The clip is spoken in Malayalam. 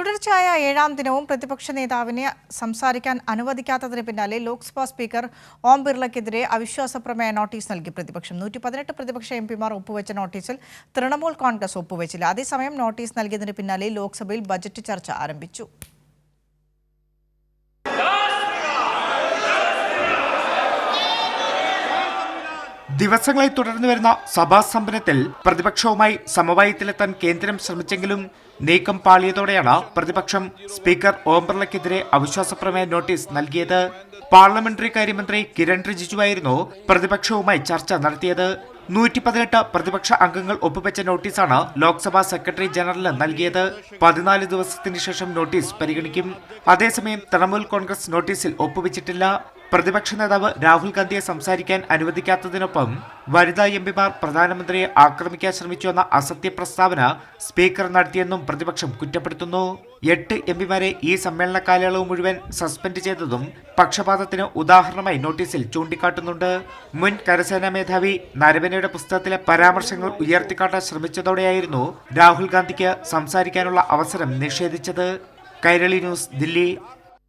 തുടർച്ചയായ ഏഴാം ദിനവും പ്രതിപക്ഷ നേതാവിനെ സംസാരിക്കാൻ അനുവദിക്കാത്തതിന് പിന്നാലെ ലോക്സഭാ സ്പീക്കർ ഓം ബിർളയ്ക്കെതിരെ അവിശ്വാസ പ്രമേയ നോട്ടീസ് നൽകി പ്രതിപക്ഷം. 118 പ്രതിപക്ഷ എംപിമാർ ഒപ്പുവെച്ച നോട്ടീസിൽ തൃണമൂൽ കോൺഗ്രസ് ഒപ്പുവെച്ചില്ല. അതേസമയം നോട്ടീസ് നൽകിയതിന് പിന്നാലെ ലോക്സഭയിൽ ബജറ്റ് ചർച്ച ആരംഭിച്ചു. ദിവസങ്ങളായി തുടർന്നു വരുന്ന സഭാ സമ്മേളനത്തിൽ പ്രതിപക്ഷവുമായി സമവായത്തിലെത്താൻ കേന്ദ്രം ശ്രമിച്ചെങ്കിലും നീക്കം പാളിയതോടെയാണ് പ്രതിപക്ഷം സ്പീക്കർ ഓം ബിർളയ്ക്കെതിരെ അവിശ്വാസ പ്രമേയ നോട്ടീസ് നൽകിയത്. പാർലമെന്ററി കാര്യമന്ത്രി കിരൺ റിജിജുവായിരുന്നു പ്രതിപക്ഷവുമായി ചർച്ച നടത്തിയത്. 118 പ്രതിപക്ഷ അംഗങ്ങൾ ഒപ്പുവെച്ച നോട്ടീസാണ് ലോക്സഭാ സെക്രട്ടറി ജനറലിന് നൽകിയത്. 14 ദിവസത്തിന് ശേഷം നോട്ടീസ് പരിഗണിക്കും. അതേസമയം തൃണമൂൽ കോൺഗ്രസ് നോട്ടീസിൽ ഒപ്പുവെച്ചിട്ടില്ല. പ്രതിപക്ഷ നേതാവ് രാഹുൽ ഗാന്ധിയെ സംസാരിക്കാൻ അനുവദിക്കാത്തതിനൊപ്പം വനിതാ എംപിമാർ പ്രധാനമന്ത്രിയെ ആക്രമിക്കാൻ ശ്രമിച്ചുവെന്ന അസത്യ പ്രസ്താവന സ്പീക്കർ നടത്തിയെന്നും പ്രതിപക്ഷം കുറ്റപ്പെടുത്തുന്നു. 8 എംപിമാരെ ഈ സമ്മേളന കാലയളവ് മുഴുവൻ സസ്പെൻഡ് ചെയ്തതും പക്ഷപാതത്തിന് ഉദാഹരണമായി നോട്ടീസിൽ ചൂണ്ടിക്കാട്ടുന്നുണ്ട്. മുൻ കരസേനാ മേധാവി നരവനെയുടെ പുസ്തകത്തിലെ പരാമർശങ്ങൾ ഉയർത്തിക്കാട്ടാൻ ശ്രമിച്ചതോടെയായിരുന്നു രാഹുൽ ഗാന്ധിക്ക് സംസാരിക്കാനുള്ള അവസരം നിഷേധിച്ചത്. കൈരളി ന്യൂസ്, ദില്ലി.